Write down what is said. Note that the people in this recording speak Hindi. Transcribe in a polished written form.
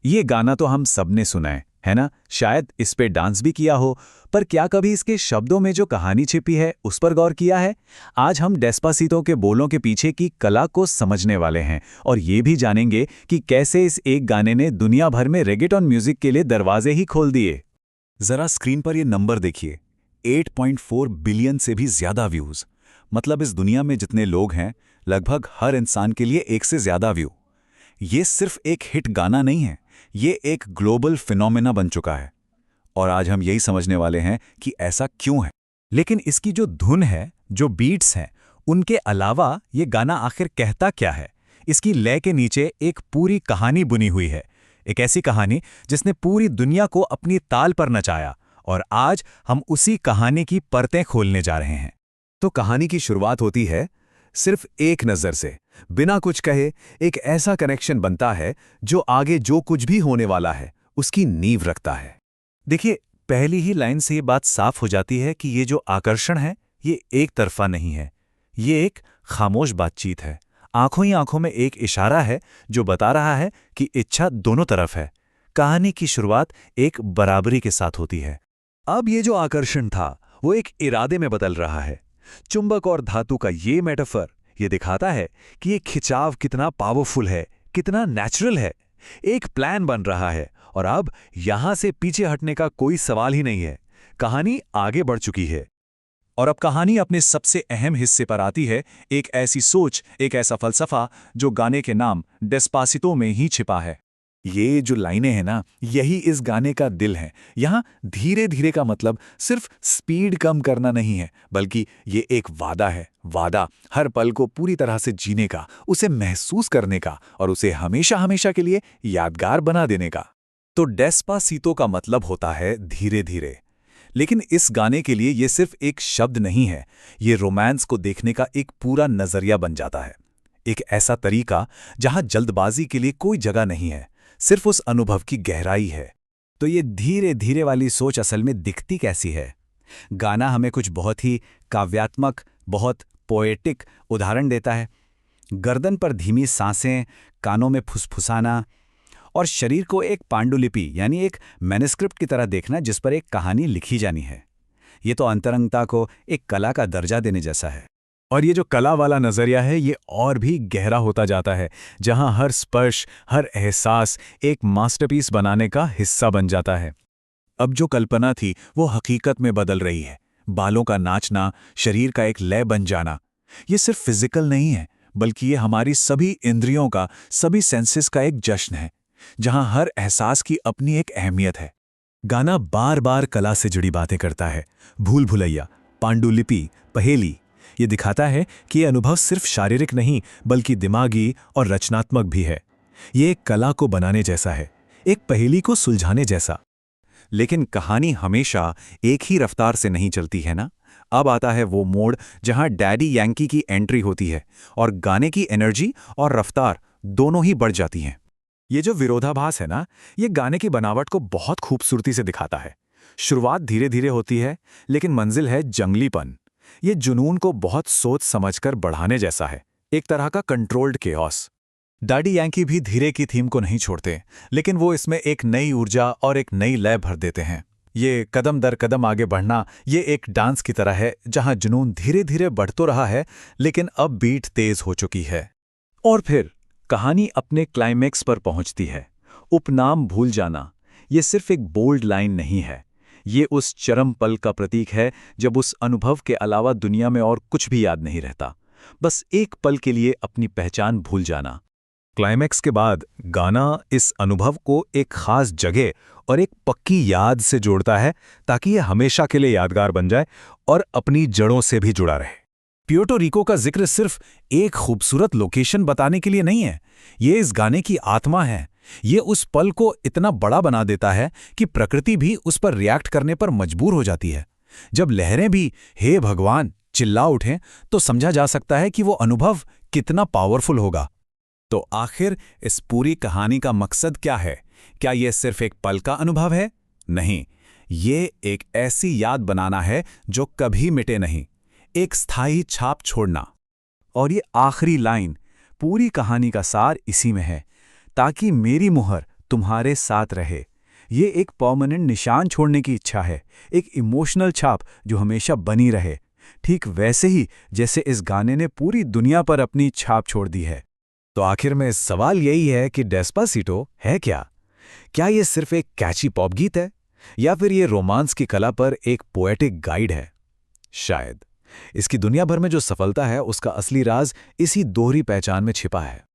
ये गाना तो हम सबने सुना है ना? शायद इस पे डांस भी किया हो, पर क्या कभी इसके शब्दों में जो कहानी छिपी है उस पर गौर किया है? आज हम डेस्पासीतो के बोलों के पीछे की कला को समझने वाले हैं और ये भी जानेंगे कि कैसे इस एक गाने ने दुनिया भर में रेगेटॉन म्यूजिक के लिए दरवाजे ही खोल दिए। जरा स्क्रीन पर ये नंबर देखिए, 8.4 बिलियन से भी ज्यादा व्यूज। मतलब इस दुनिया में जितने लोग हैं, लगभग हर इंसान के लिए एक से ज्यादा व्यू। ये सिर्फ एक हिट गाना नहीं है, ये एक ग्लोबल फिनोमेना बन चुका है। और आज हम यही समझने वाले हैं कि ऐसा क्यों है। लेकिन इसकी जो धुन है, जो बीट्स हैं, उनके अलावा ये गाना आखिर कहता क्या है? इसकी लय के नीचे एक पूरी कहानी बुनी हुई है। एक ऐसी कहानी जिसने पूरी दुनिया को अपनी ताल पर नचाया, और आज हम उसी कहानी की परतें खोलने जा रहे हैं। तो कहानी की शुरुआत होती है सिर्फ एक नज़र से, बिना कुछ कहे। एक ऐसा कनेक्शन बनता है जो आगे जो कुछ भी होने वाला है उसकी नींव रखता है। देखिए, पहली ही लाइन से ये बात साफ हो जाती है कि ये जो आकर्षण है, ये एक तरफा नहीं है। ये एक खामोश बातचीत है। आंखों ही आंखों में एक इशारा है जो बता रहा है कि इच्छा दोनों तरफ है। कहानी की शुरुआत एक बराबरी के साथ होती है। अब ये जो आकर्षण था, वो एक इरादे में बदल रहा है। चुंबक और धातु का ये मेटाफर ये दिखाता है कि ये खिंचाव कितना पावरफुल है, कितना नेचुरल है। एक प्लान बन रहा है और अब यहां से पीछे हटने का कोई सवाल ही नहीं है। कहानी आगे बढ़ चुकी है। और अब कहानी अपने सबसे अहम हिस्से पर आती है, एक ऐसी सोच, एक ऐसा फलसफा जो गाने के नाम डेस्पासितो में ही छिपा है। ये जो लाइनें हैं ना, यही इस गाने का दिल है। यहाँ धीरे धीरे का मतलब सिर्फ स्पीड कम करना नहीं है, बल्कि ये एक वादा है। वादा हर पल को पूरी तरह से जीने का, उसे महसूस करने का और उसे हमेशा हमेशा के लिए यादगार बना देने का। तो डेस्पासीतो का मतलब होता है धीरे धीरे। लेकिन इस गाने के लिए ये सिर्फ एक शब्द नहीं है, ये रोमांस को देखने का एक पूरा नजरिया बन जाता है। एक ऐसा तरीका जहां जल्दबाजी के लिए कोई जगह नहीं है, सिर्फ उस अनुभव की गहराई है। तो ये धीरे धीरे वाली सोच असल में दिखती कैसी है? गाना हमें कुछ बहुत ही काव्यात्मक, बहुत पोएटिक उदाहरण देता है। गर्दन पर धीमी सांसें, कानों में फुसफुसाना और शरीर को एक पांडुलिपि यानी एक मैन्युस्क्रिप्ट की तरह देखना जिस पर एक कहानी लिखी जानी है। ये तो अंतरंगता को एक कला का दर्जा देने जैसा है। और ये जो कला वाला नजरिया है, ये और भी गहरा होता जाता है, जहां हर स्पर्श, हर एहसास एक मास्टरपीस बनाने का हिस्सा बन जाता है। अब जो कल्पना थी वो हकीकत में बदल रही है। बालों का नाचना, शरीर का एक लय बन जाना, ये सिर्फ फिजिकल नहीं है, बल्कि ये हमारी सभी इंद्रियों का, सभी सेंसेस का एक जश्न है, जहां हर एहसास की अपनी एक अहमियत है। गाना बार बार कला से जुड़ी बातें करता है। भूल भुलैया, पांडुलिपि, पहेली। ये दिखाता है कि ये अनुभव सिर्फ शारीरिक नहीं, बल्कि दिमागी और रचनात्मक भी है। ये एक कला को बनाने जैसा है, एक पहेली को सुलझाने जैसा। लेकिन कहानी हमेशा एक ही रफ्तार से नहीं चलती है ना। अब आता है वो मोड़ जहां डैडी यांकी की एंट्री होती है और गाने की एनर्जी और रफ्तार दोनों ही बढ़ जाती हैं। ये जो विरोधाभास है ना, ये गाने की बनावट को बहुत खूबसूरती से दिखाता है। शुरुआत धीरे धीरे होती है, लेकिन मंजिल है जंगलीपन। ये जुनून को बहुत सोच समझकर बढ़ाने जैसा है, एक तरह का कंट्रोल्ड केओस। डैडी यांकी भी धीरे की थीम को नहीं छोड़ते, लेकिन वो इसमें एक नई ऊर्जा और एक नई लय भर देते हैं। ये कदम दर कदम आगे बढ़ना, ये एक डांस की तरह है जहां जुनून धीरे धीरे बढ़ तो रहा है, लेकिन अब बीट तेज हो चुकी है। और फिर कहानी अपने क्लाइमेक्स पर पहुंचती है। उपनाम भूल जाना, ये सिर्फ एक बोल्ड लाइन नहीं है, ये उस चरम पल का प्रतीक है जब उस अनुभव के अलावा दुनिया में और कुछ भी याद नहीं रहता, बस एक पल के लिए अपनी पहचान भूल जाना। क्लाइमेक्स के बाद गाना इस अनुभव को एक खास जगह और एक पक्की याद से जोड़ता है, ताकि यह हमेशा के लिए यादगार बन जाए और अपनी जड़ों से भी जुड़ा रहे। प्यूर्टो रिको का जिक्र सिर्फ एक खूबसूरत लोकेशन बताने के लिए नहीं है, ये इस गाने की आत्मा है। ये उस पल को इतना बड़ा बना देता है कि प्रकृति भी उस पर रिएक्ट करने पर मजबूर हो जाती है। जब लहरें भी हे भगवान चिल्ला उठें, तो समझा जा सकता है कि वो अनुभव कितना पावरफुल होगा। तो आखिर इस पूरी कहानी का मकसद क्या है? क्या यह सिर्फ एक पल का अनुभव है? नहीं, ये एक ऐसी याद बनाना है जो कभी मिटे नहीं, एक स्थायी छाप छोड़ना। और ये आखिरी लाइन, पूरी कहानी का सार इसी में है, ताकि मेरी मुहर तुम्हारे साथ रहे। ये एक परमानेंट निशान छोड़ने की इच्छा है, एक इमोशनल छाप जो हमेशा बनी रहे, ठीक वैसे ही जैसे इस गाने ने पूरी दुनिया पर अपनी छाप छोड़ दी है। तो आखिर में सवाल यही है कि डेस्पासीटो है क्या? क्या ये सिर्फ एक कैची पॉप गीत है, या फिर ये रोमांस की कला पर एक पोएटिक गाइड है? शायद इसकी दुनिया भर में जो सफलता है उसका असली राज इसी दोहरी पहचान में छिपा है।